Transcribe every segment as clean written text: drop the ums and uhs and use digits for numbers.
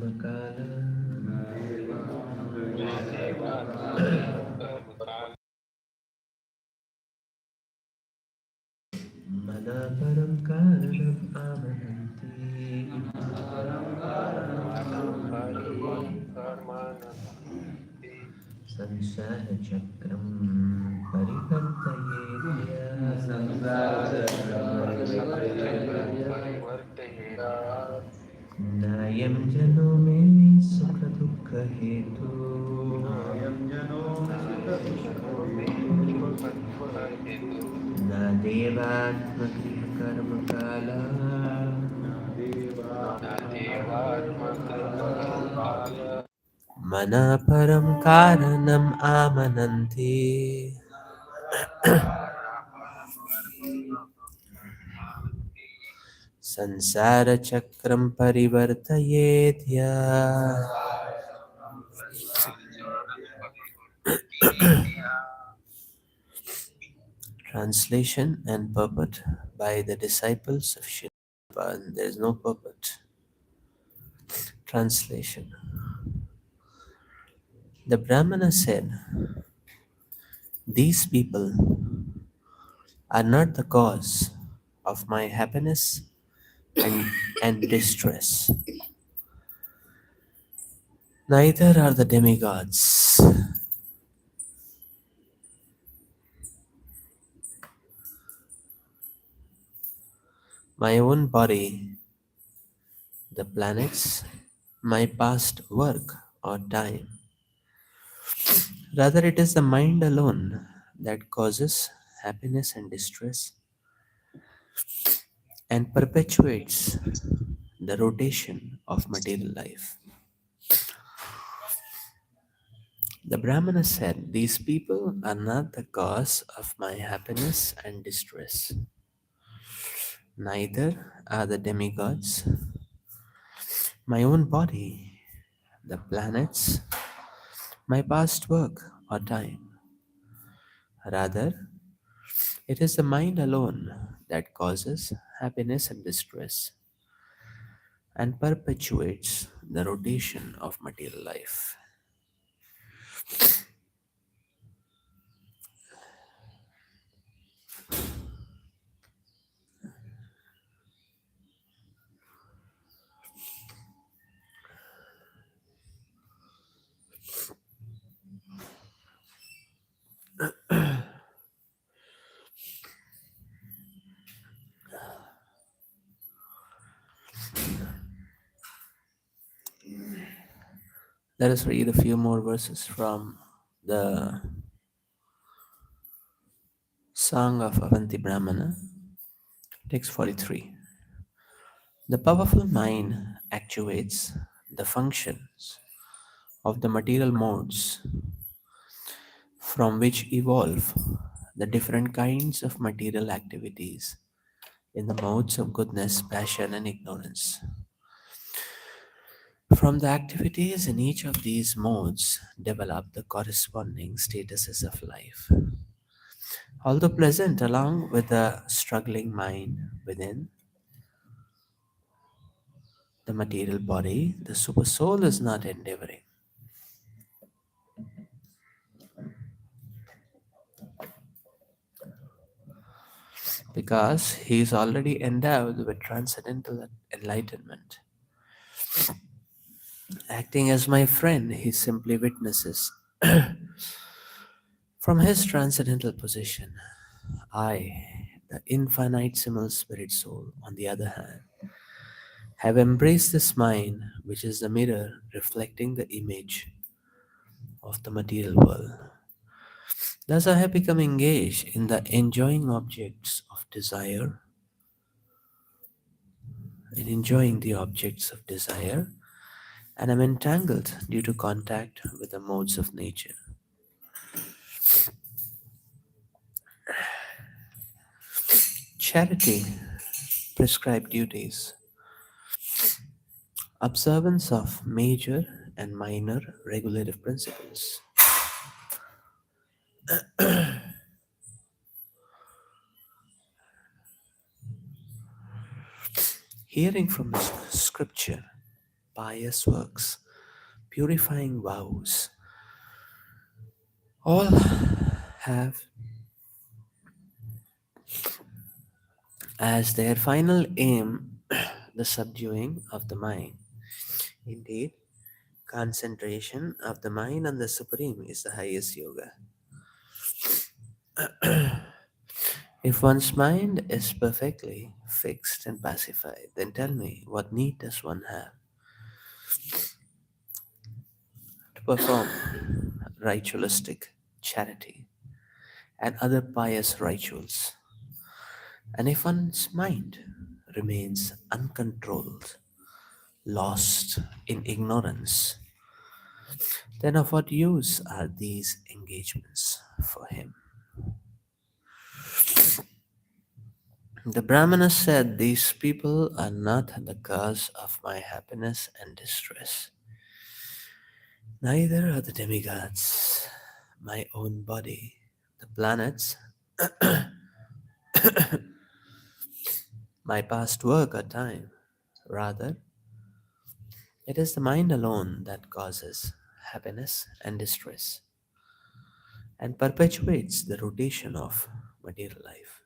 Manaparam karanam amananti sansara chakram parivartayetya nayam jano me sukha dukha hetu na devatma kriya karma kala manaparam karanam amananti sansara chakram parivartayetya. Translation and purport by the disciples of Srila Prabhupada. There is no purport. Translation. The Brahmana said, "These people are not the cause of my happiness and, and distress. Neither are the demigods. My own body, the planets, my past work or time. Rather, it is the mind alone that causes happiness and distress and perpetuates the rotation of material life." The Brahmana said, "These people are not the cause of my happiness and distress. Neither are the demigods, my own body, the planets, my past work or time. Rather, it is the mind alone that causes happiness and distress and perpetuates the rotation of material life." Let us read a few more verses from the Song of Avanti Brahmana, text 43. The powerful mind actuates the functions of the material modes from which evolve the different kinds of material activities in the modes of goodness, passion, and ignorance. From the activities in each of these modes develop the corresponding statuses of life. Although pleasant along with the struggling mind within the material body, the super soul is not endeavoring, because he is already endowed with transcendental enlightenment. Acting as my friend, he simply witnesses from his transcendental position. I, the infinitesimal spirit soul, on the other hand, have embraced this mind, which is the mirror reflecting the image of the material world. Thus, I have become engaged in the enjoying objects of desire, in enjoying the objects of desire, and am entangled due to contact with the modes of nature. Charity, prescribed duties, observance of major and minor regulative principles, hearing from the scripture, pious works, purifying vows, all have as their final aim the subduing of the mind. Indeed, concentration of the mind on the Supreme is the highest yoga. If one's mind is perfectly fixed and pacified, then tell me what need does one have to perform ritualistic charity and other pious rituals? And if one's mind remains uncontrolled, lost in ignorance, then of what use are these engagements for him? The Brahmana said, these people are not the cause of my happiness and distress. Neither are the demigods, my own body, the planets, my past work or time. Rather, it is the mind alone that causes happiness and distress and perpetuates the rotation of material life.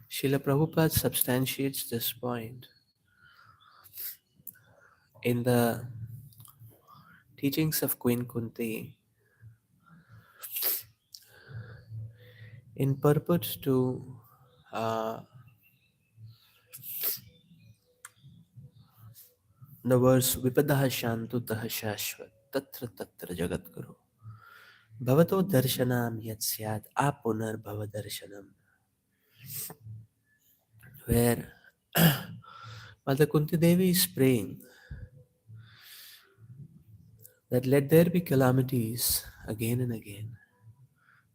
Srila Prabhupada substantiates this point in the teachings of Queen Kunti in purport to uh, the verse Vipadaha Shantutaha Shashvat Tatra Tatra Jagat Guru Bhavato Darshanam Yat Syat Apunar Bhava Darshanam, where Mother Kunti Devi is praying that let there be calamities again and again.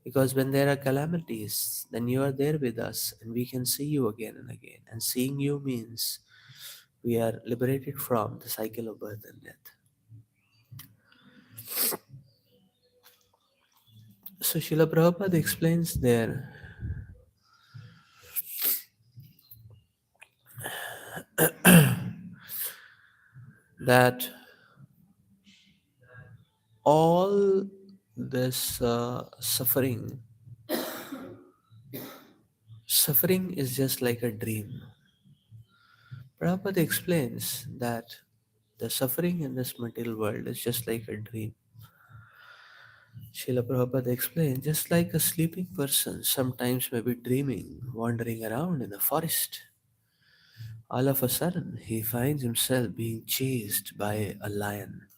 Because when there are calamities, then you are there with us and we can see you again and again. And seeing you means we are liberated from the cycle of birth and death. So Srila Prabhupada explains there that all this suffering is just like a dream. Prabhupada explains that the suffering in this material world is just like a dream. Srila Prabhupada explained, just like a sleeping person sometimes may be dreaming, wandering around in the forest. All of a sudden, he finds himself being chased by a lion.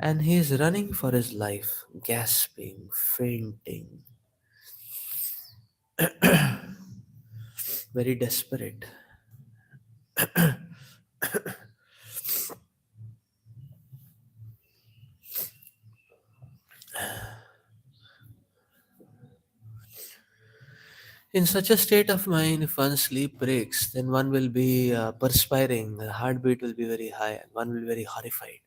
And he is running for his life, gasping, fainting, very desperate. In such a state of mind, if one's sleep breaks, then one will be perspiring, the heartbeat will be very high, and one will be very horrified.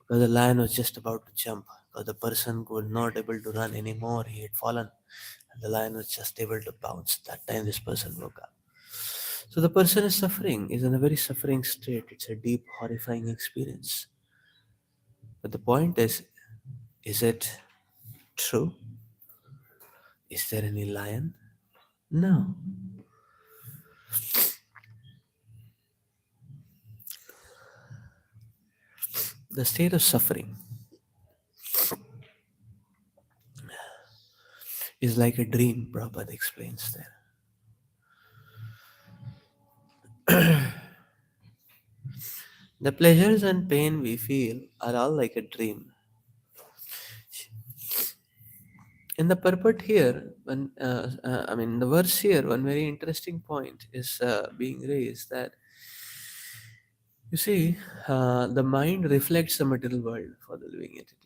Because the lion was just about to jump, because the person was not able to run anymore, he had fallen, and the lion was just able to bounce. That time this person woke up. So the person is suffering, is in a very suffering state. It's a deep, horrifying experience. But the point is it true? Is there any lion? No. The state of suffering is like a dream, Prabhupada explains there. The pleasures and pain we feel are all like a dream. In the purport here, the verse here, one very interesting point is being raised that you see, the mind reflects the material world for the living entity.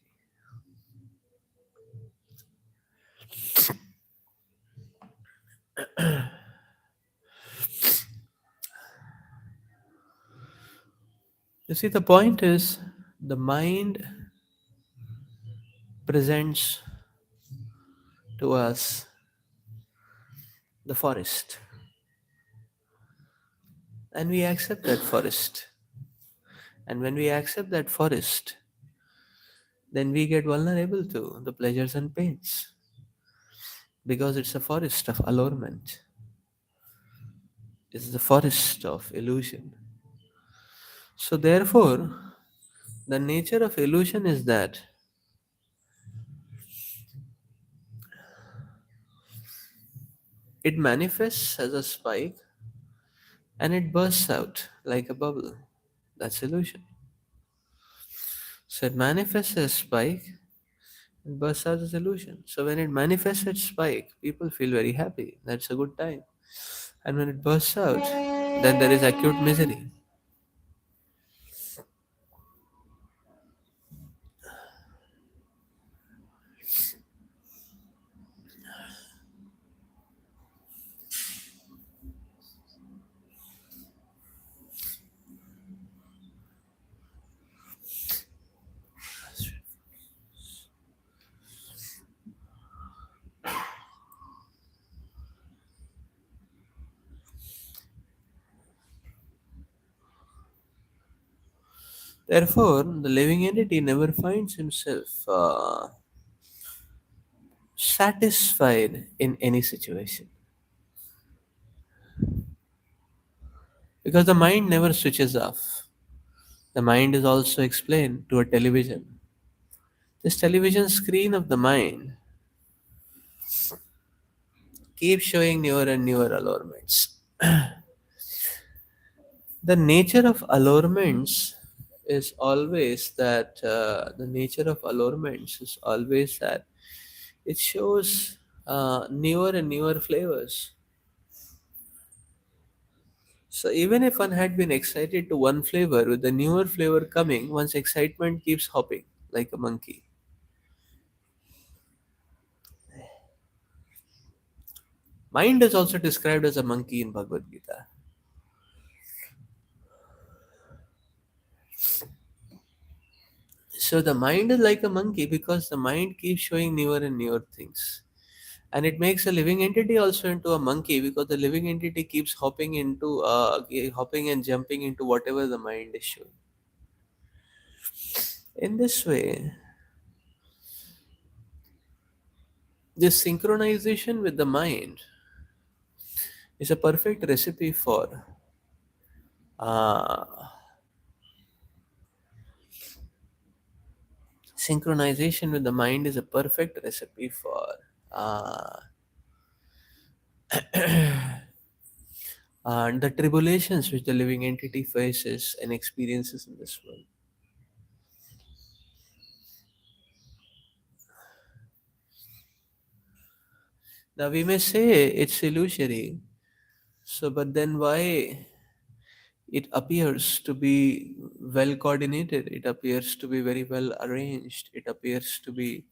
You see, the point is the mind presents to us the forest, and we accept that forest. And when we accept that forest, then we get vulnerable to the pleasures and pains because it's a forest of allurement, it's the forest of illusion. So, therefore, the nature of illusion is that it manifests as a spike and it bursts out like a bubble. That's illusion. So, it manifests as spike and bursts out as illusion. So, when it manifests as spike, people feel very happy. That's a good time. And when it bursts out, then there is acute misery. Therefore, the living entity never finds himself satisfied in any situation because the mind never switches off. The mind is also explained to a television. This television screen of the mind keeps showing newer and newer allurements. The nature of allurements is always that the nature of allurements is always that it shows newer and newer flavors. So even if one had been excited to one flavor, with the newer flavor coming, one's excitement keeps hopping like a monkey. Mind is also described as a monkey in Bhagavad Gita. So the mind is like a monkey because the mind keeps showing newer and newer things. And it makes a living entity also into a monkey because the living entity keeps hopping and jumping into whatever the mind is showing. In this way, this synchronization with the mind is a perfect recipe for uh, synchronization with the mind is a perfect recipe for uh, the tribulations which the living entity faces and experiences in this world. Now we may say it's illusory, so but then why it appears to be well coordinated? It appears to be very well arranged. It appears to be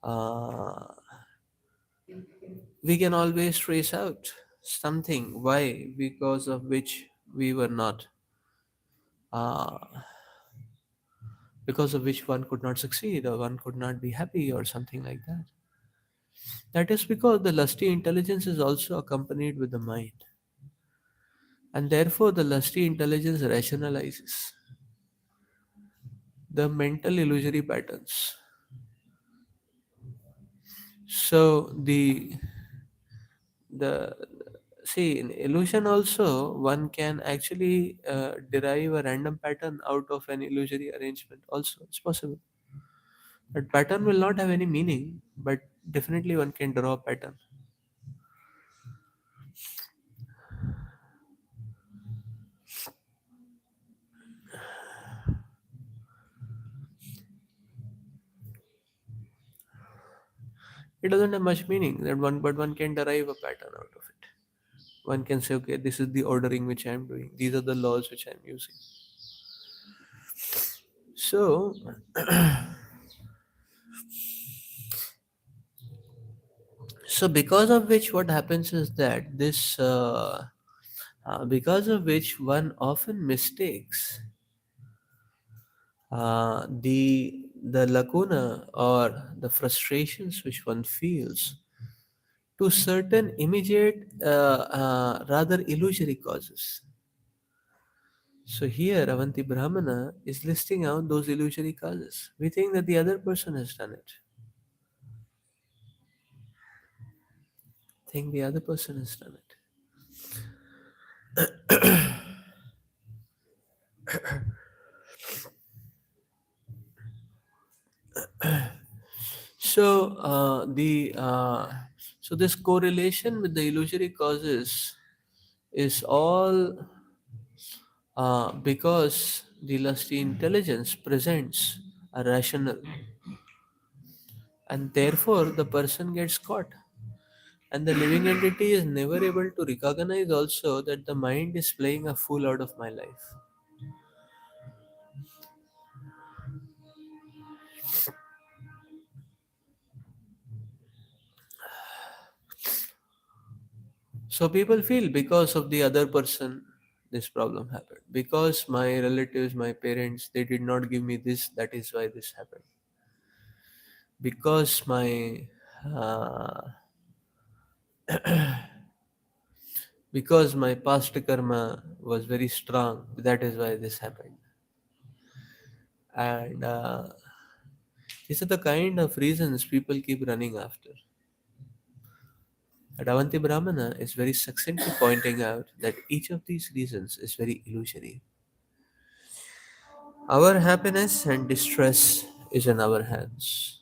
uh, we can always trace out something why because of which we were not uh, because of which one could not succeed or one could not be happy or something like that. That is because the lusty intelligence is also accompanied with the mind, and therefore the lusty intelligence rationalizes the mental illusory patterns. So the see in illusion also one can actually derive a random pattern out of an illusory arrangement. Also, it's possible. That pattern will not have any meaning, but definitely one can draw a pattern. It doesn't have much meaning that one, but one can derive a pattern out of it. One can say, okay, this is the ordering which I am doing. These are the laws which I am using. So, so because of which, what happens is that because of which one often mistakes. The lacuna or the frustrations which one feels to certain immediate, rather illusory causes. So here, Avanti Brahmana is listing out those illusory causes. We think that the other person has done it. Think the other person has done it. So so this correlation with the illusory causes is all because the lusty intelligence presents a rational, and therefore the person gets caught. And the living entity is never able to recognize also that the mind is playing a fool out of my life. So people feel because of the other person, this problem happened. Because my relatives, my parents, they did not give me this, that is why this happened. Because my uh, because my past karma was very strong, that is why this happened. And these are the kind of reasons people keep running after. And Avanti Brahmana is very succinctly pointing out that each of these reasons is very illusory. Our happiness and distress is in our hands.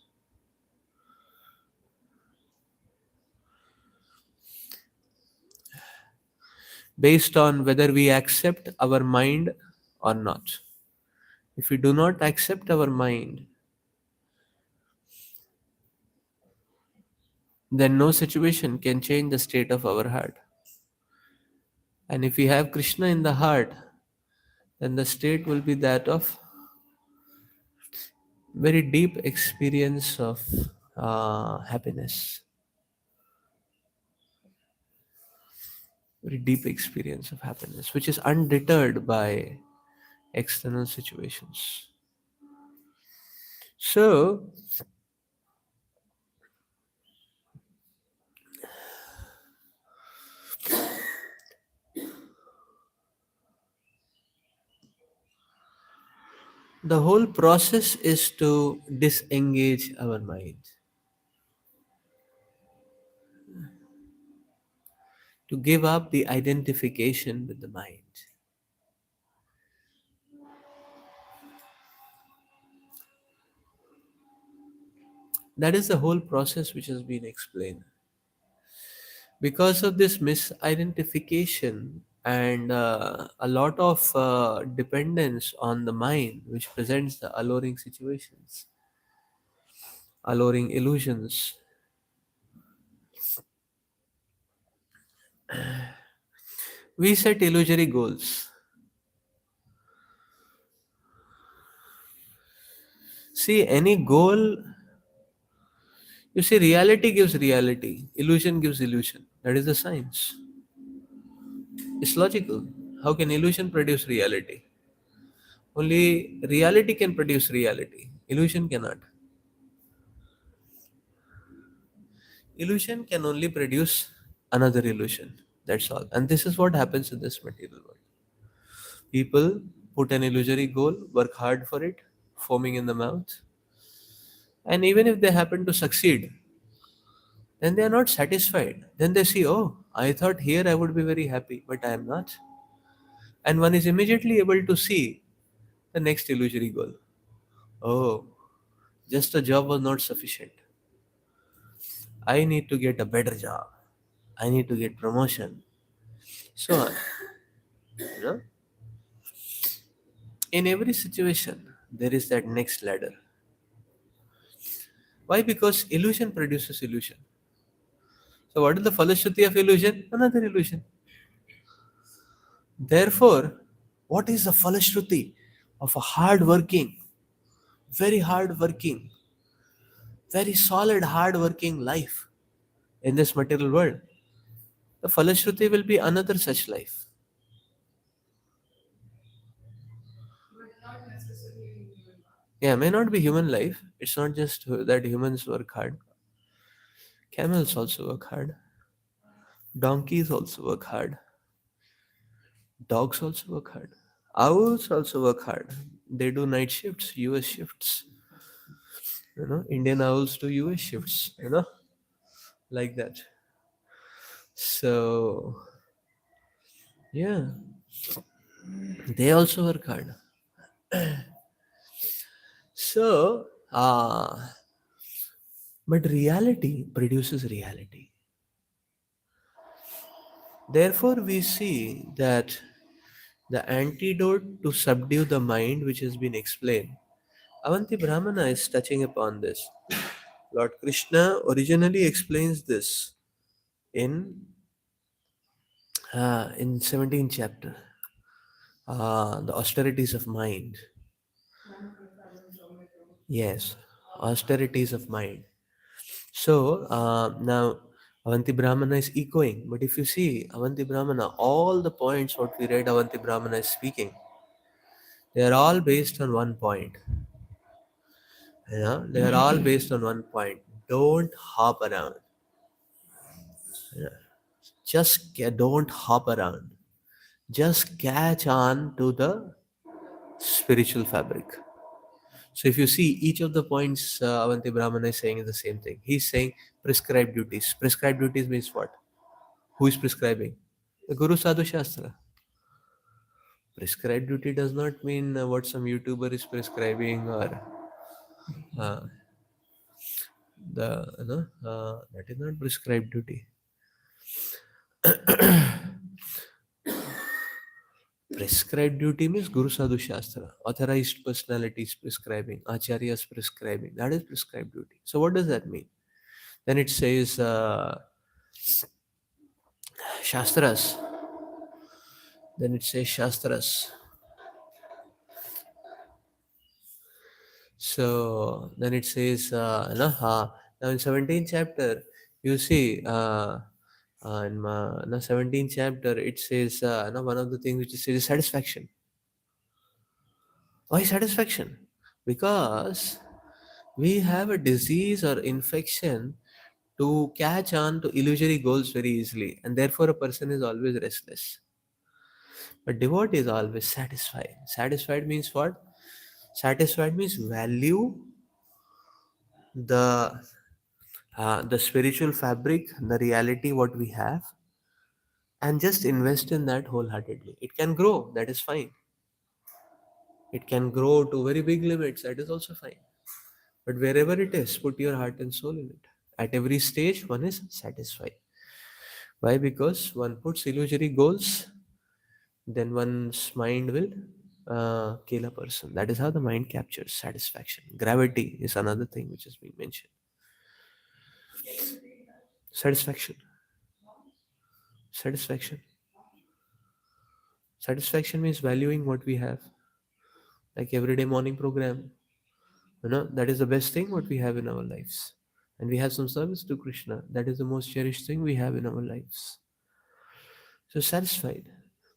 Based on whether we accept our mind or not. If we do not accept our mind, then no situation can change the state of our heart. And if we have Krishna in the heart, then the state will be that of very deep experience of happiness, very deep experience of happiness, which is undeterred by external situations. So, the whole process is to disengage our mind, to give up the identification with the mind. That is the whole process which has been explained. Because of this misidentification and a lot of dependence on the mind, which presents the alluring situations, alluring illusions, we set illusory goals. See, any goal, you see, reality gives reality, illusion gives illusion. That is the science. It's logical. How can illusion produce reality? Only reality can produce reality. Illusion cannot. Illusion can only produce another illusion. That's all. And this is what happens in this material world. People put an illusory goal, work hard for it, foaming in the mouth, and even if they happen to succeed, then they are not satisfied. Then they see, oh, I thought here I would be very happy, but I am not. And one is immediately able to see the next illusory goal. Oh, just a job was not sufficient. I need to get a better job. I need to get promotion. So on. You know, in every situation, there is that next ladder. Why? Because illusion produces illusion. So what is the falashruti of illusion? Another illusion. Therefore, what is the falashruti of a hard working, very hard working, very solid hard working life in this material world? The falashruti will be another such life. Yeah, may not be human life. It's not just that humans work hard. Camels also work hard. Donkeys also work hard. Dogs also work hard. Owls also work hard. They do night shifts, US shifts. Indian owls do US shifts, like that. So, yeah, they also work hard. So, but reality produces reality. Therefore, we see that the antidote to subdue the mind, which has been explained, Avanti Brahmana is touching upon this. Lord Krishna originally explains this in 17th chapter, the austerities of mind. Yes, austerities of mind. So now Avanti Brahmana is echoing, but if you see Avanti Brahmana, all the points what we read Avanti Brahmana is speaking, they are all based on one point. They are all based on one point. Don't hop around. Don't hop around. Just catch on to the spiritual fabric. So if you see each of the points Avanti Brahmana is saying is the same thing. He's saying prescribed duties. Prescribed duties means what? Who is prescribing? The Guru Sadhu Shastra. Prescribed duty does not mean what some YouTuber is prescribing or uh, that is not prescribed duty. Prescribed duty means Guru Sadhu Shastra. Authorized personalities prescribing, Acharyas prescribing. That is prescribed duty. So what does that mean? Then it says Shastras. Then it says Shastras. So then it says, now in 17th chapter, you see, in 17th chapter, it says, one of the things which it says is satisfaction. Why satisfaction? Because we have a disease or infection to catch on to illusory goals very easily, and therefore a person is always restless. But devotee is always satisfied. Satisfied means what? Satisfied means value the spiritual fabric, the reality what we have, and just invest in that wholeheartedly. It can grow, that is fine. It can grow to very big limits, that is also fine. But wherever it is, put your heart and soul in it. At every stage, one is satisfied. Why? Because one puts illusory goals, then one's mind will kill a person. That is how the mind captures satisfaction. Gravity is another thing which has been mentioned. Satisfaction. Satisfaction. Satisfaction means valuing what we have. Like everyday morning program. That is the best thing what we have in our lives. And we have some service to Krishna. That is the most cherished thing we have in our lives. So satisfied.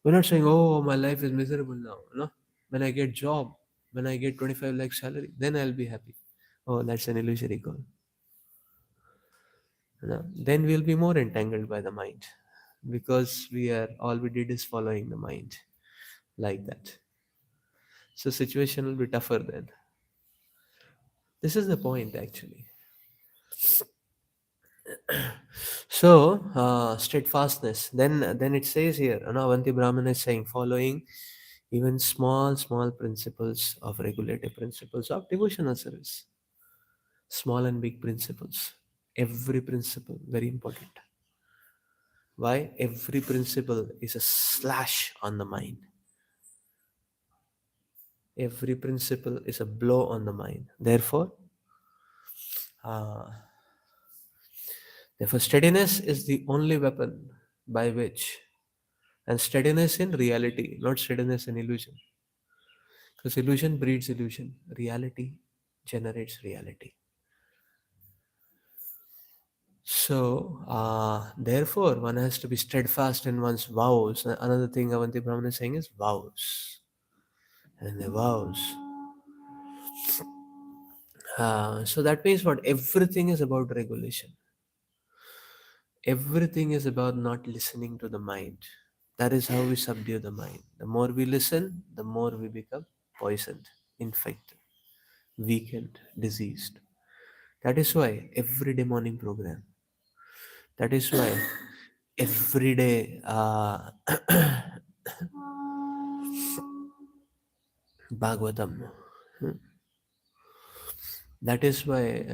We're not saying, oh, my life is miserable now. When I get job, when I get 25 lakh salary, then I'll be happy. Oh, that's an illusory goal. Then we'll be more entangled by the mind because all we did is following the mind like that. So situation will be tougher then. This is the point actually. So steadfastness. Then it says here, Avanti Brahman is saying, following even small principles of regulative principles of devotional service, small and big principles. Every principle very important. Why? Every principle is a slash on the mind. Every principle is a blow on the mind. Uh, Therefore, steadiness is the only weapon by which, and steadiness in reality, not steadiness in illusion. Because illusion breeds illusion, reality generates reality. So, therefore, one has to be steadfast in one's vows. Another thing Avanti Brahman is saying is vows. And the vows. So that means what? Everything is about regulation. Everything is about not listening to the mind. That is how we subdue the mind. The more we listen, the more we become poisoned, infected, weakened, diseased. That is why every day morning program. That is why every day Bhagavatam. That is why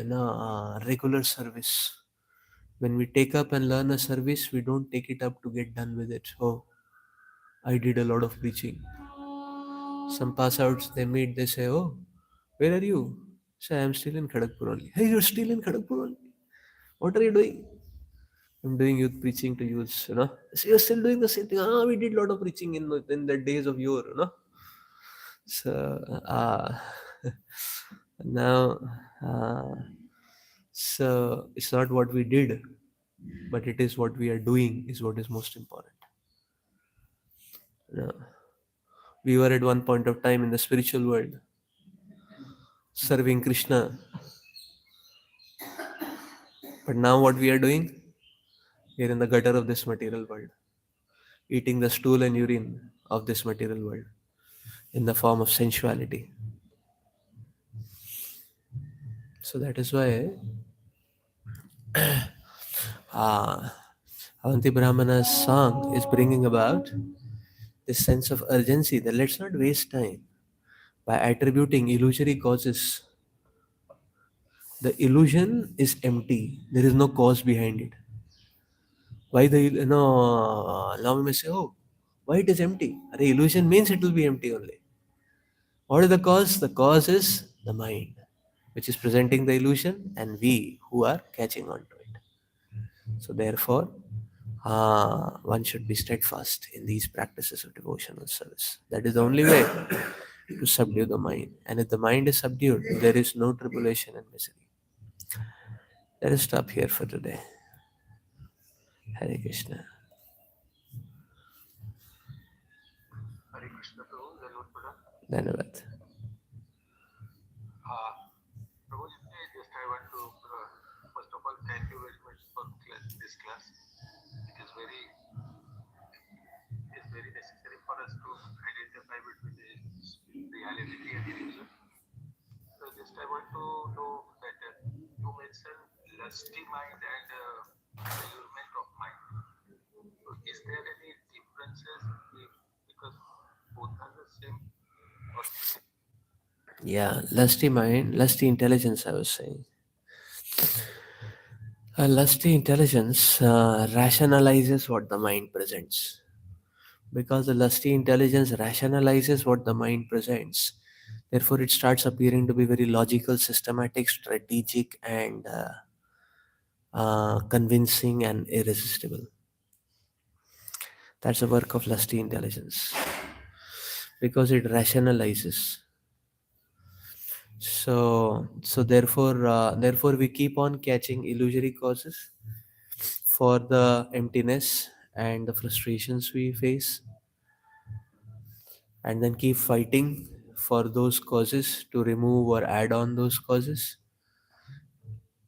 regular service. When we take up and learn a service, we don't take it up to get done with it. Oh, I did a lot of preaching. Some pass outs, they meet, they say, oh, where are you? Say, I'm still in Kharagpur only. Hey, you're still in Kharagpur only. What are you doing? I'm doing youth preaching to youths. So you're still doing the same thing. Ah, we did a lot of preaching in the days of yore. So now, uh, so it's not what we did, but it is what we are doing is what is most important. You know, we were at one point of time in the spiritual world serving Krishna, but now what we are doing, we are in the gutter of this material world, eating the stool and urine of this material world in the form of sensuality. So that is why uh, Avanti Brahmana's song is bringing about this sense of urgency that let's not waste time by attributing illusory causes. The illusion is empty. There is no cause behind it. Why now we may say, oh, why it is empty? The illusion means it will be empty only. What is the cause? The cause is the mind, which is presenting the illusion, and we who are catching on to it. So therefore, one should be steadfast in these practices of devotional service. That is the only way to subdue the mind. And if the mind is subdued, there is no tribulation and misery. Let us stop here for today. Hare Krishna. Dhanyavad. Yeah, lusty mind, lusty intelligence, I was saying. A lusty intelligence rationalizes what the mind presents. Because the lusty intelligence rationalizes what the mind presents. Therefore, it starts appearing to be very logical, systematic, strategic, and convincing and irresistible. That's the work of lusty intelligence because it rationalizes. So therefore we keep on catching illusory causes for the emptiness and the frustrations we face, and then keep fighting for those causes to remove or add on those causes.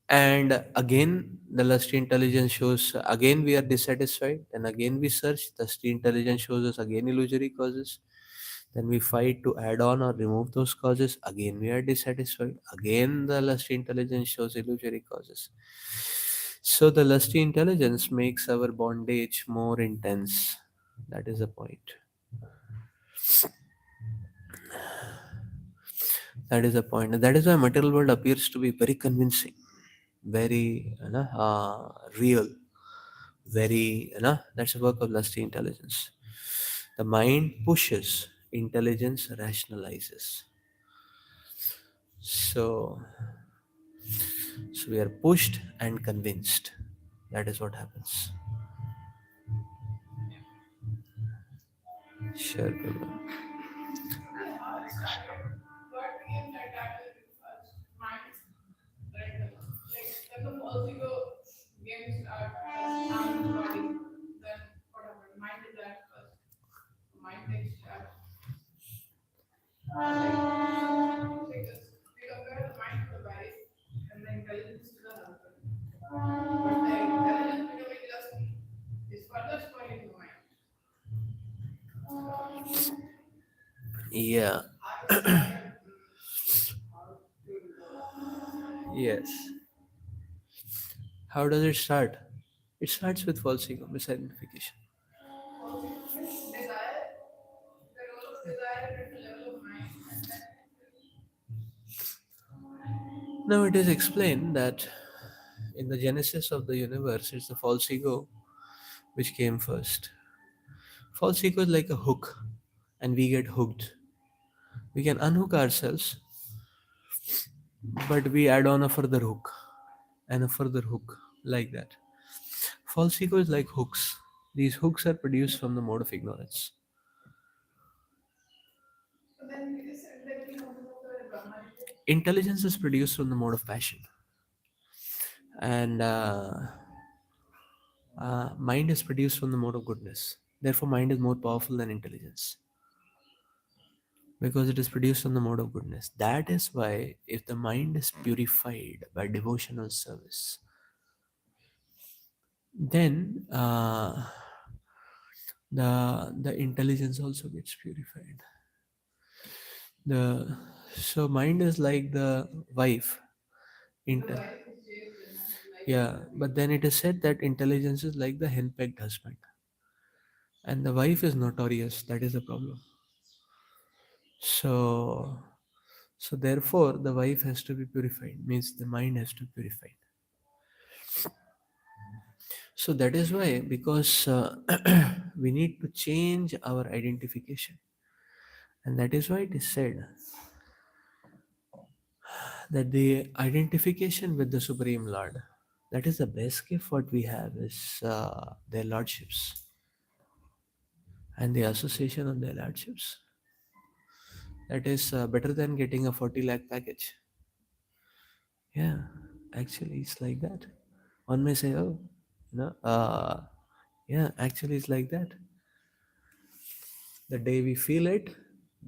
And again, the lusty intelligence shows again we are dissatisfied, and again we search. The lusty intelligence shows us again illusory causes. Then we fight to add on or remove those causes. Again, we are dissatisfied. Again, the lusty intelligence shows illusory causes. So, the lusty intelligence makes our bondage more intense. That is the point. That is the point. And that is why material world appears to be very convincing, very real, very, that's the work of lusty intelligence. The mind pushes, intelligence rationalizes. So we are pushed and convinced. That is what happens. Sure, Prabhu. Yeah. Yes. How does it start? It starts with false ego, misidentification. Now it is explained that in the genesis of the universe, it's the false ego which came first. False ego is like a hook, and we get hooked. We can unhook ourselves, but we add on a further hook and a further hook, like that. False ego is like hooks. These hooks are produced from the mode of ignorance. Intelligence is produced from the mode of passion, and mind is produced from the mode of goodness. Therefore, mind is more powerful than intelligence because it is produced from the mode of goodness. That is why, if the mind is purified by devotional service, then the intelligence also gets purified. The so mind is like the wife. Intel, yeah, but then it is said that intelligence is like the henpecked husband, and the wife is notorious. That is the problem. So, so therefore, the wife has to be purified. Means the mind has to be purified. So that is why, because we need to change our identification, and that is why it is said that the identification with the Supreme Lord, that is the best gift what we have is their lordships and the association of their lordships. That is better than getting a 40 lakh package. Yeah, actually, it's like that. One may say, oh, yeah, actually, it's like that. The day we feel it,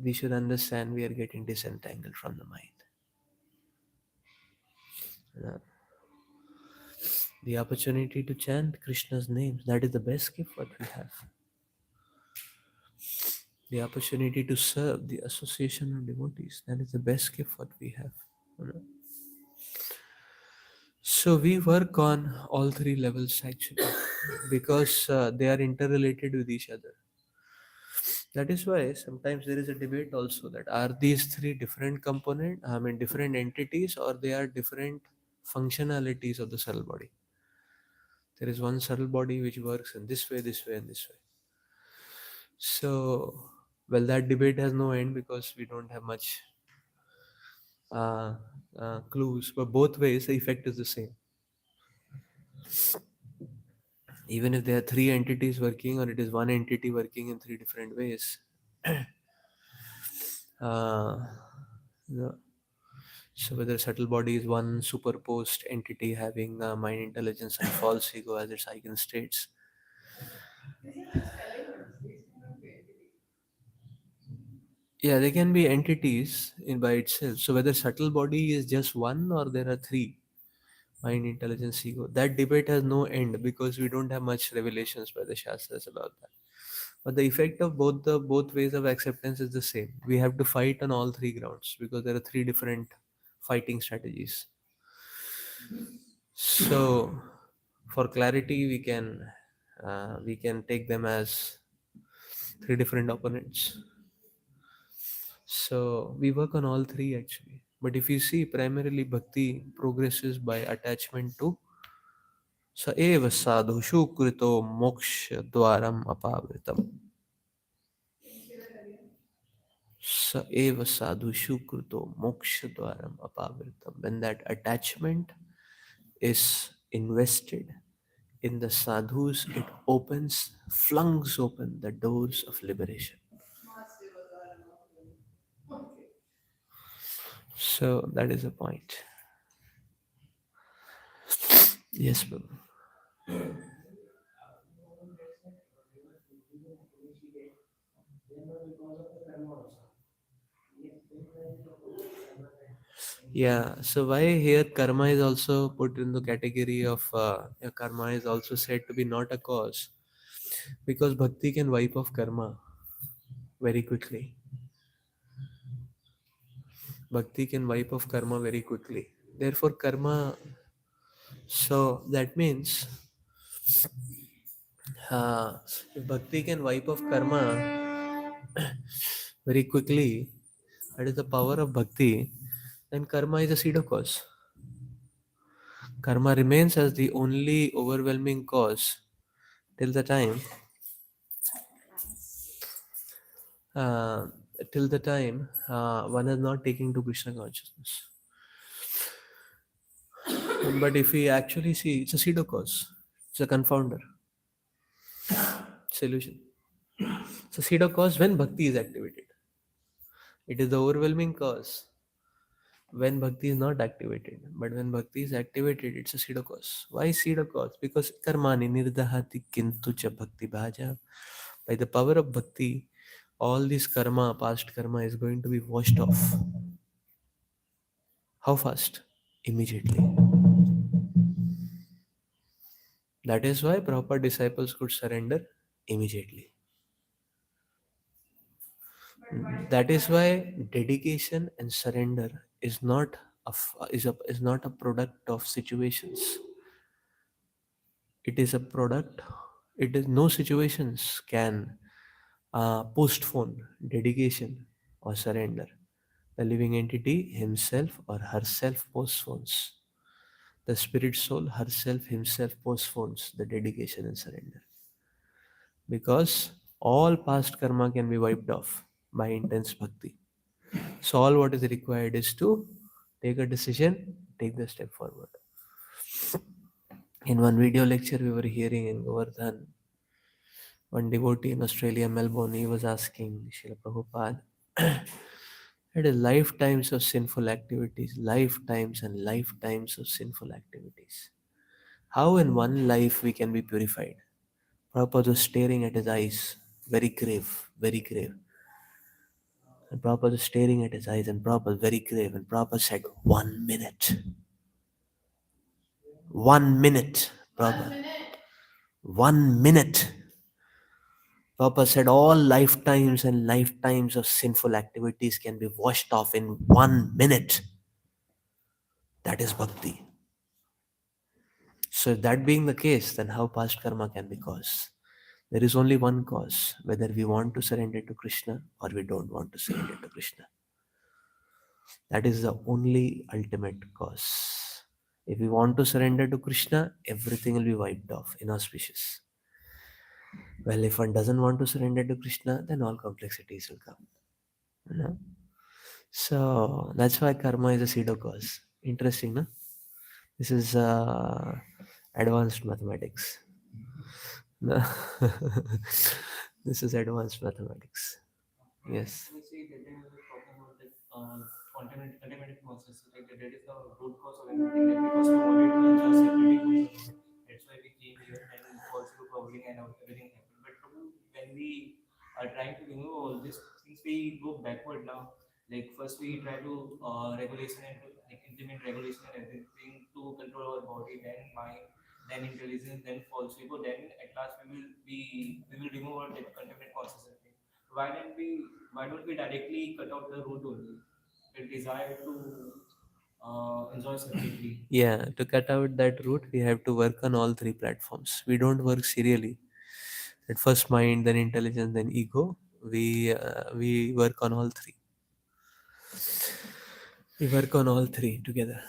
we should understand we are getting disentangled from the mind. You know, the opportunity to chant Krishna's names, that is the best gift what we have. The opportunity to serve the association of devotees, that is the best gift what we have. You know. So we work on all three levels actually because they are interrelated with each other. That is why sometimes there is a debate also that are these three different different entities, or they are different functionalities of the subtle body. There is one subtle body which works in this way, and this way. So, well, that debate has no end because we don't have much uh, clues. But both ways, the effect is the same. Even if there are three entities working, or it is one entity working in three different ways. uh, the- so whether subtle body is one superposed entity having mind, intelligence, and false ego as its eigen states. Yeah, they can be entities in by itself. So whether subtle body is just one or there are three, mind, intelligence, ego, that debate has no end because we don't have much revelations by the Shastras about that. But the effect of both ways of acceptance is the same. We have to fight on all three grounds because there are three different fighting strategies. So, for clarity, we can take them as three different opponents. So we work on all three actually. But if you see, primarily bhakti progresses by attachment to sa eva sadhu shukrito moksha dwaram apavritam. Sa eva sadhu shukrito moksha dwaram apavritam. When that attachment is invested in the sadhus, it flungs open the doors of liberation. So that is the point. Yes, Babu. Yeah, so why here karma is also put in the category of karma is also said to be not a cause because bhakti can wipe off karma very quickly. Bhakti can wipe off karma very quickly. Therefore, karma. So that means if bhakti can wipe off karma very quickly, that is the power of bhakti, then karma is a pseudo cause. Karma remains as the only overwhelming cause till the time uh, one is not taking to Krishna consciousness. But if we actually see, it's a pseudo cause, it's a confounder solution. So pseudo cause when bhakti is activated. It is the overwhelming cause when bhakti is not activated. But when bhakti is activated, it's a pseudo cause. Why pseudo cause? Because karmani nirdahati kintu cha bhakti bhaja. By the power of bhakti, all this karma, past karma, is going to be washed off. How fast? Immediately. That is why proper disciples could surrender immediately. That is why dedication and surrender is not is not a product of situations. It is a product. It is no situations can postpone dedication or surrender. The living entity himself or herself postpones. The spirit soul herself himself postpones the dedication and surrender. Because all past karma can be wiped off by intense bhakti. So all what is required is to take a decision, take the step forward. In one video lecture we were hearing in Govardhan, one devotee in Australia, Melbourne, he was asking Srila Prabhupada, it is lifetimes of sinful activities, lifetimes and lifetimes of sinful activities. How in one life we can be purified? Prabhupada was staring at his eyes, very grave, very grave. And Prabhupada was staring at his eyes, and Prabhupada was very grave. And Prabhupada said, 1 minute. 1 minute, Prabhupada. 1 minute. Prabhupada said, all lifetimes and lifetimes of sinful activities can be washed off in 1 minute. That is bhakti. So, if that being the case, then how past karma can be caused? There is only one cause, whether we want to surrender to Krishna or we don't want to surrender to Krishna. That is the only ultimate cause. If we want to surrender to Krishna, everything will be wiped off, inauspicious. Well, if one doesn't want to surrender to Krishna, then all complexities will come. You know? So that's why karma is a pseudo cause. Interesting, no? This is advanced mathematics. No? This is advanced mathematics. Yes. We see that they were talking about that contaminated process, like that is the root cause of everything. Like because we wanted to just separating from the root, that's why we came here and also covering and everything happened. But when we are trying to remove all these things, we go backward now. Like first we try to regulation and to, like implement regulation and everything to control our body, then mind, then intelligence, then false ego, then at last we will remove our contaminant consciousness. Why don't we directly cut out the root only? The desire to enjoy separately. Yeah, to cut out that root, we have to work on all three platforms. We don't work serially. At first, mind, then intelligence, then ego. We work on all three. We work on all three together.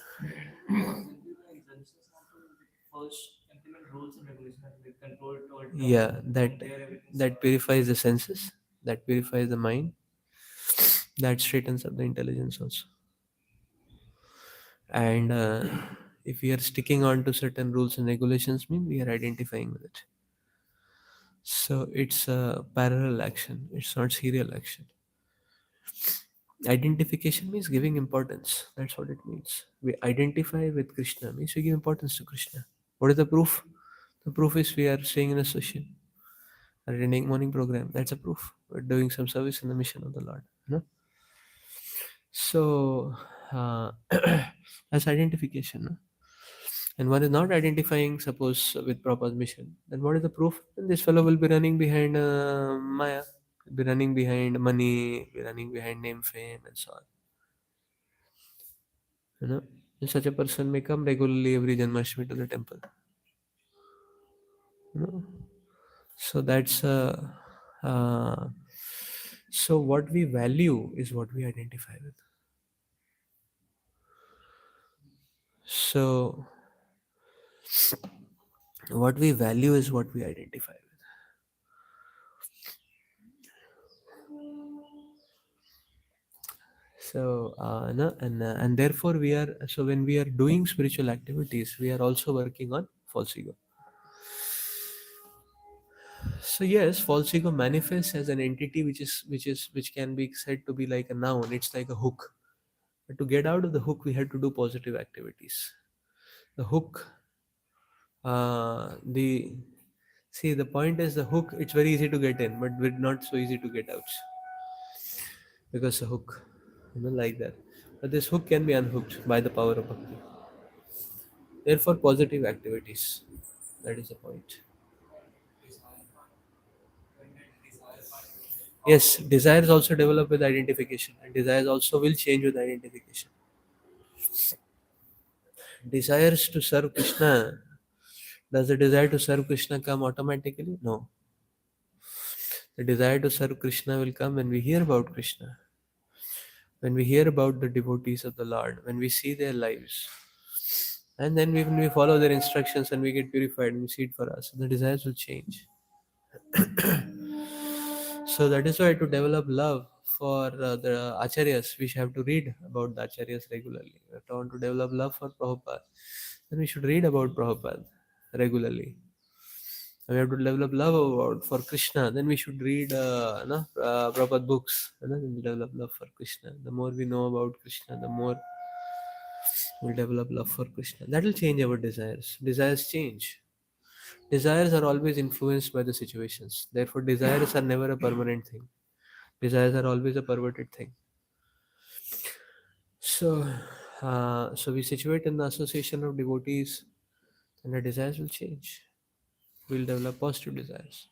First implement rules and regulations with control toward yeah, that purifies the senses, that purifies the mind, that straightens up the intelligence also. And if we are sticking on to certain rules and regulations, mean we are identifying with it. So it's a parallel action, it's not serial action. Identification means giving importance. That's what it means. We identify with Krishna means we give importance to Krishna. What is the proof? The proof is we are staying in association, attending morning program. That's a proof. We're doing some service in the mission of the Lord. You know? So that's identification. No? And one is not identifying, suppose, with proper mission, then what is the proof? Then this fellow will be running behind Maya, be running behind money, be running behind name, fame, and so on. You know, and such a person may come regularly every Janmashtami to the temple. You know, so that's uh, so what we value is what we identify with. So what we value is what we identify with. So no, and therefore we are, so when we are doing spiritual activities, we are also working on false ego. So yes, false ego manifests as an entity which can be said to be like a noun. It's like a hook. But to get out of the hook, we had to do positive activities. The hook, the see the point is the hook. It's very easy to get in, but not so easy to get out because the hook, like that. But this hook can be unhooked by the power of bhakti. Therefore, positive activities. That is the point. Yes, desires also develop with identification, and desires also will change with identification. Desires to serve Krishna, does the desire to serve Krishna come automatically? No. The desire to serve Krishna will come when we hear about Krishna, when we hear about the devotees of the Lord, when we see their lives. And then when we follow their instructions and we get purified and we see it for us, the desires will change. So that is why to develop love for the acharyas, we have to read about the acharyas regularly. If we want to develop love for Prabhupada, then we should read about Prabhupada regularly. We have to develop love about for Krishna, then we should read Prabhupada books. Then we develop love for Krishna. The more we know about Krishna, the more we'll develop love for Krishna. That will change our desires. Desires change. Desires are always influenced by the situations. Therefore, desires are never a permanent thing. Desires are always a perverted thing. So, so we situate in the association of devotees, and the desires will change. We'll develop positive desires.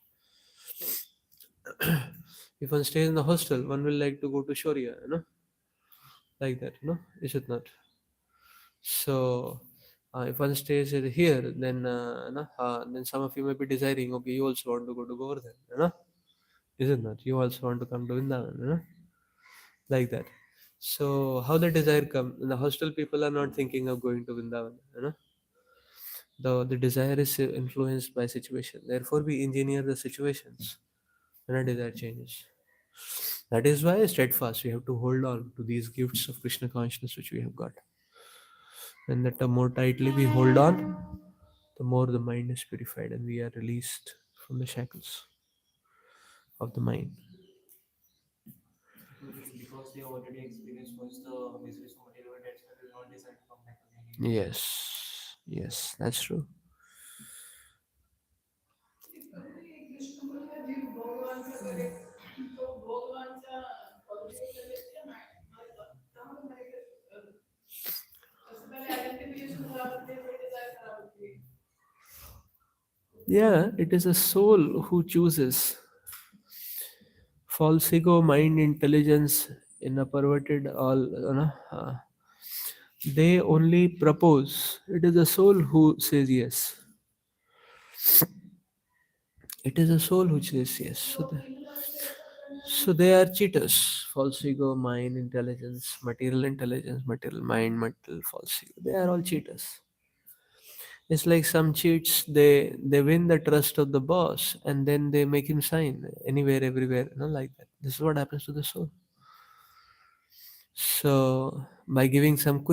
If one stays in the hostel, one will like to go to Shaurya, like that, is it not? So, if one stays here, then then some of you may be desiring, okay, you also want to go to Govardhan, is it not? You also want to come to Vrindavan, like that. So, how the desire come? The hostel people are not thinking of going to Vrindavan, the desire is influenced by situation. Therefore, we engineer the situations when a desire changes. That is why steadfast we have to hold on to these gifts of Krishna consciousness which we have got. And that the more tightly we hold on, the more the mind is purified and we are released from the shackles of the mind. Yes, yes, that's true. Yeah, it is a soul who chooses. False ego, mind, intelligence in a perverted all, they only propose. It is the soul who says yes. It is the soul who says yes. So they are cheaters. False ego, mind, intelligence, material mind, material false ego. They are all cheaters. It's like some cheats. They win the trust of the boss, and then they make him sign anywhere, everywhere. Like that. This is what happens to the soul. So by giving some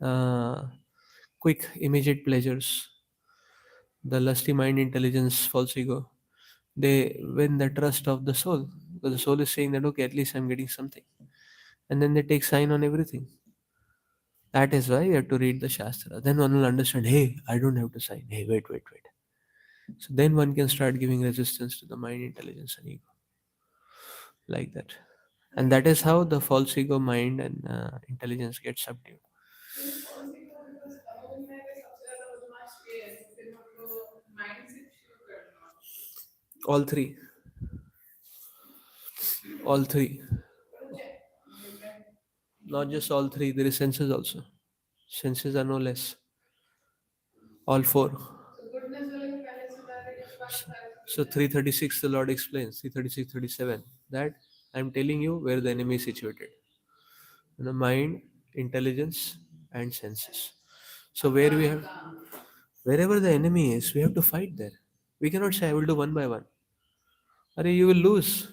uh, quick, immediate pleasures, the lusty mind, intelligence, false ego, they win the trust of the soul. Because the soul is saying that okay, at least I'm getting something, and then they take sign on everything. That is why you have to read the Shastra. Then one will understand. Hey, I don't have to sign. Hey, wait, wait, wait. So then one can start giving resistance to the mind, intelligence, and ego, like that. And that is how the false ego, mind, and intelligence get subdued. All three, all three, not just all three. There is senses also. Senses are no less. All four. So 336 the Lord explains, 336, 37, that I'm telling you where the enemy is situated. Mind, intelligence, and senses. So wherever the enemy is, we have to fight there. We cannot say I will do one by one. Or you will lose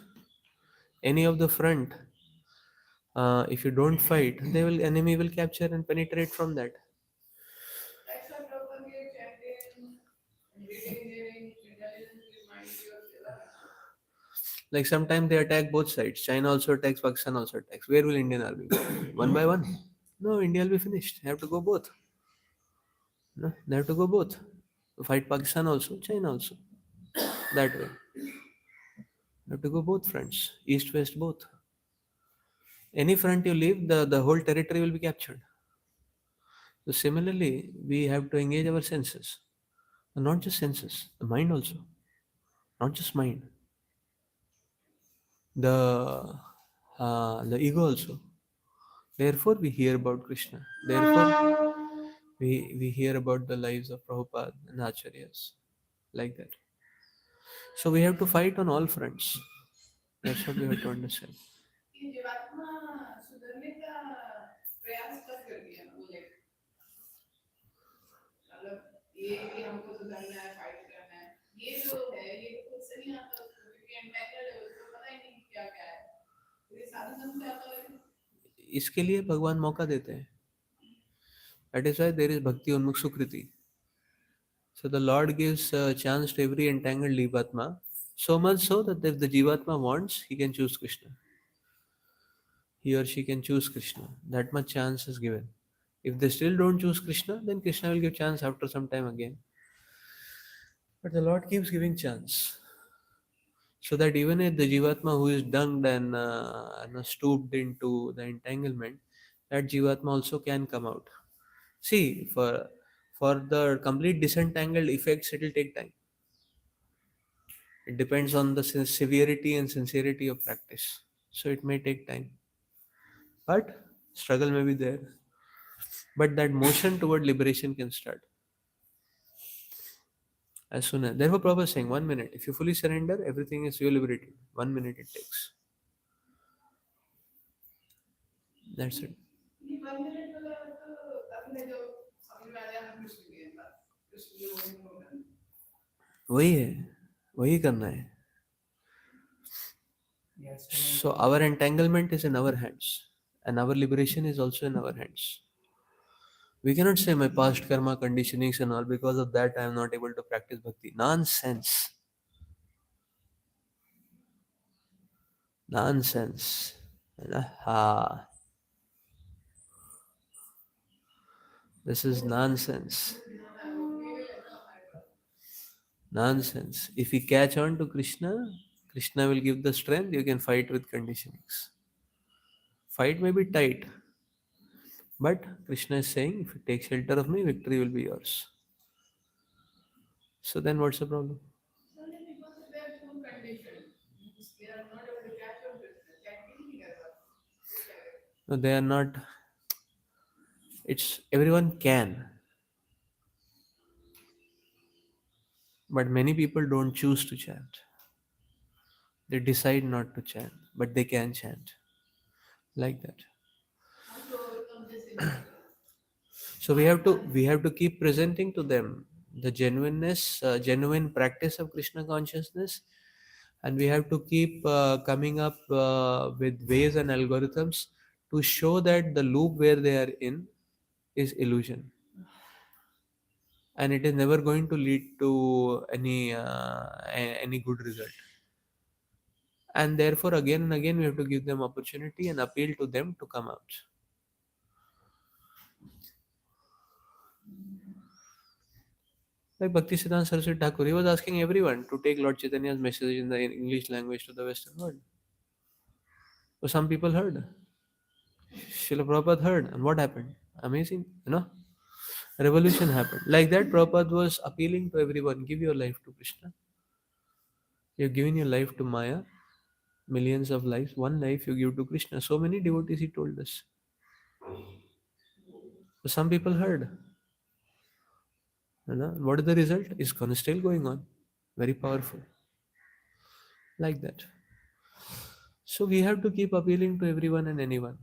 any of the front. If you don't fight, they will enemy will capture and penetrate from that. Like sometimes they attack both sides. China also attacks, Pakistan also attacks. Where will Indian army go? One by one? No, India will be finished. They have to go both. No, they have to go both. Fight Pakistan also, China also. That way. They have to go both fronts. East, west, both. Any front you leave, the whole territory will be captured. So similarly, we have to engage our senses. And not just senses, the mind also. Not just mind. The ego also. Therefore, we hear about Krishna. Therefore, we hear about the lives of Prabhupada and Acharyas. Like that. So we have to fight on all fronts. That's what we have to understand. इसके लिए भगवान मौका देते हैं. That is why there is bhakti unmukh sukriti. So the Lord gives a chance to every entangled Jivatma, so much so that if the Jivatma wants, he can choose Krishna. He or she can choose Krishna. That much chance is given. If they still don't choose Krishna, then Krishna will give chance after some time again. But the Lord keeps giving chance. So that even if the Jivatma who is dunked and stooped into the entanglement, that Jivatma also can come out. See, for the complete disentangled effects, it will take time. It depends on the severity and sincerity of practice. So it may take time. But struggle may be there. But that motion toward liberation can start. As soon as therefore Prabhupada is saying 1 minute. If you fully surrender, everything is you liberated. 1 minute it takes. That's it. वही है वही करना है. So our entanglement is in our hands, and our liberation is also in our hands. We cannot say my past karma conditionings and all, because of that I am not able to practice bhakti. Nonsense. Nonsense. Ah, this is nonsense. Nonsense. If we catch on to Krishna, Krishna will give the strength, you can fight with conditionings. Fight may be tight, but Krishna is saying, if you take shelter of me, victory will be yours. So then what's the problem? No, they are not. It's everyone can, but many people don't choose to chant. They decide not to chant, but they can chant. Like that. So we have to keep presenting to them the genuine practice of Krishna consciousness, and we have to keep coming up with ways and algorithms to show that the loop where they are in is illusion, and it is never going to lead to any good result. And therefore, again and again, we have to give them opportunity and appeal to them to come out. Like Bhaktisiddhanta Saraswati Thakur, he was asking everyone to take Lord Chaitanya's message in the English language to the Western world. So some people heard. Srila Prabhupada heard. And what happened? Amazing, revolution happened. Like that, Prabhupada was appealing to everyone, give your life to Krishna. You've given your life to Maya, millions of lives. One life you give to Krishna. So many devotees he told us. So some people heard, what is the result? Is gonna still going on. Very powerful. Like that. So we have to keep appealing to everyone and anyone.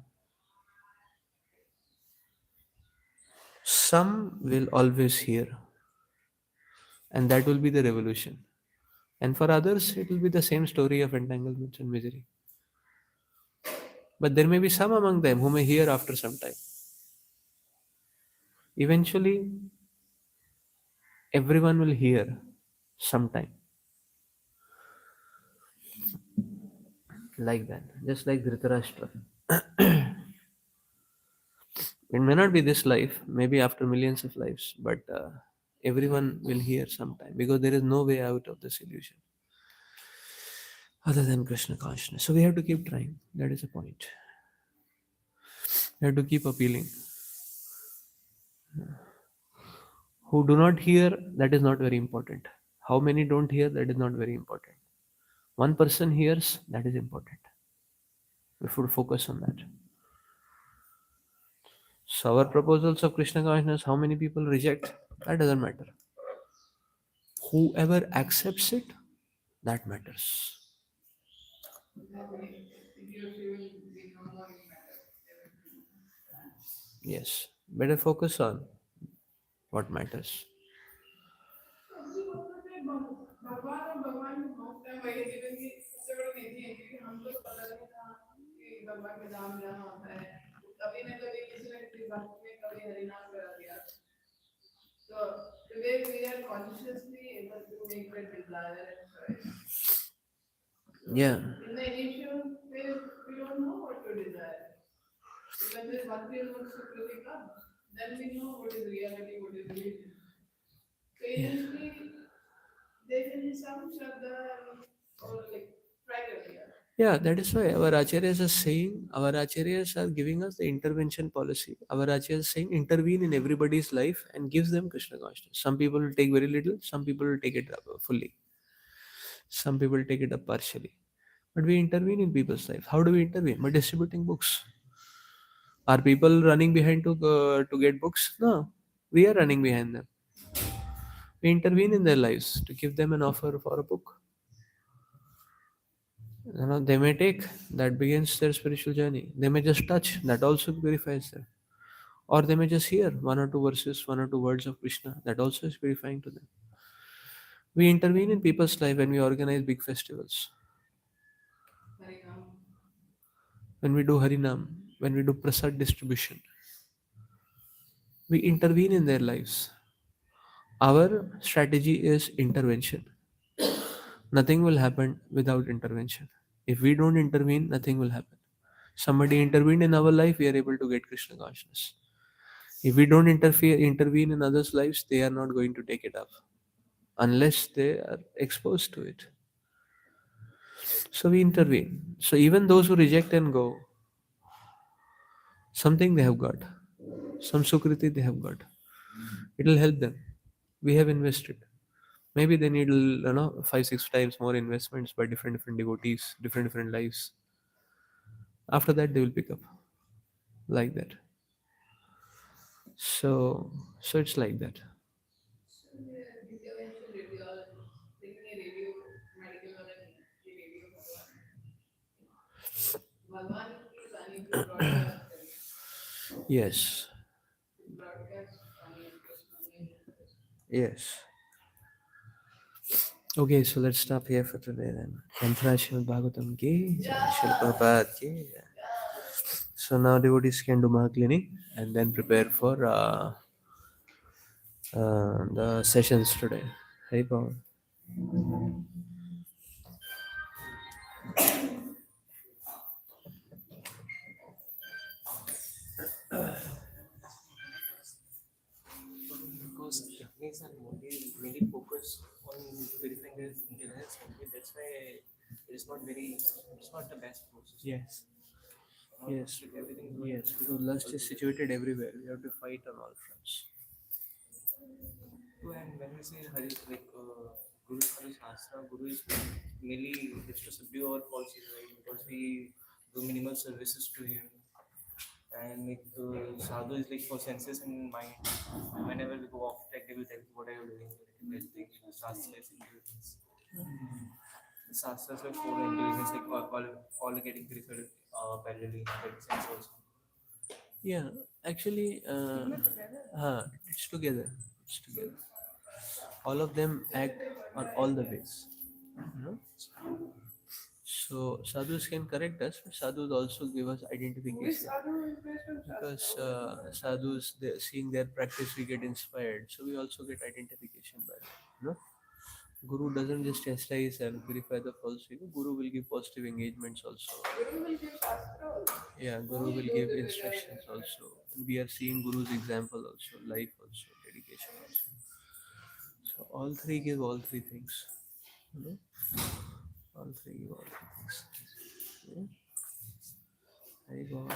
Some will always hear, and that will be the revolution. And for others, it will be the same story of entanglements and misery. But there may be some among them who may hear after some time. Eventually, everyone will hear sometime. Like that. Just like Dhritarashtra. It may not be this life, maybe after millions of lives, but everyone will hear sometime because there is no way out of this illusion other than Krishna consciousness. So we have to keep trying. That is the point. We have to keep appealing. Who do not hear, that is not very important. How many don't hear, that is not very important. One person hears, that is important. We should focus on that. So our proposals of Krishna consciousness, how many people reject, that doesn't matter. Whoever accepts it, that matters. Yes, better focus on what matters. Yeah. Yeah, that is why our acharyas are saying, our acharyas are giving us the intervention policy. Our acharyas are saying intervene in everybody's life and gives them Krishna consciousness. Some people will take very little, some people will take it up fully, some people take it up partially. But we intervene in people's life. How do we intervene? By distributing books. Are people running behind to get books? No, we are running behind them. We intervene in their lives to give them an offer for a book. They may take, that begins their spiritual journey. They may just touch, that also purifies them. Or they may just hear one or two verses, one or two words of Krishna, that also is purifying to them. We intervene in people's life when we organize big festivals, when we do Harinam, when we do Prasad distribution. We intervene in their lives. Our strategy is intervention. Nothing will happen without intervention. If we don't intervene, nothing will happen. Somebody intervened in our life, we are able to get Krishna consciousness. If we don't intervene in others' lives, they are not going to take it up unless they are exposed to it. So we intervene. So even those who reject and go, something they have got, some sukriti they have got. It will help them. We have invested. Maybe they need 5 6 times more investments by different devotees, different lives. After that, they will pick up like that. So it's like that. Yes. Yes. Okay, so let's stop here for today then. Mantra Srimad Bhagavatam ki, Srila Prabhupada ki. So now devotees can do Mahaklinik and then prepare for the sessions today. Hari Bol. Because techniques are mainly focused on verifying their intelligence, that's why it's not the best process. Yes. Yes. Everything. Yes, because lust is situated everywhere. We have to fight on all fronts. And when we say Hari, like Guru Hari Shastra, Guru is mainly has to subdue our false ego, right? Because we do minimal services to him. And sadhu is like for senses and mind. Whenever we go off track, they will tell you what are you doing, like testing shastras intelligence. The shastras like four intelligence, like all getting preferred parallelly in that sense also. Yeah, actually, it's together. It's together. All of them act on all the ways. You know? So sadhus can correct us, but sadhus also give us identification. Because sadhus, seeing their practice, we get inspired. So we also get identification by them. You know? Guru doesn't just chastise and purify the false ego. Guru will give positive engagements also. Yeah, Guru will give instructions also. We are seeing Guru's example also, life also, dedication also. So all three give all three things. You know? All three give all three things. Yeah? Very good.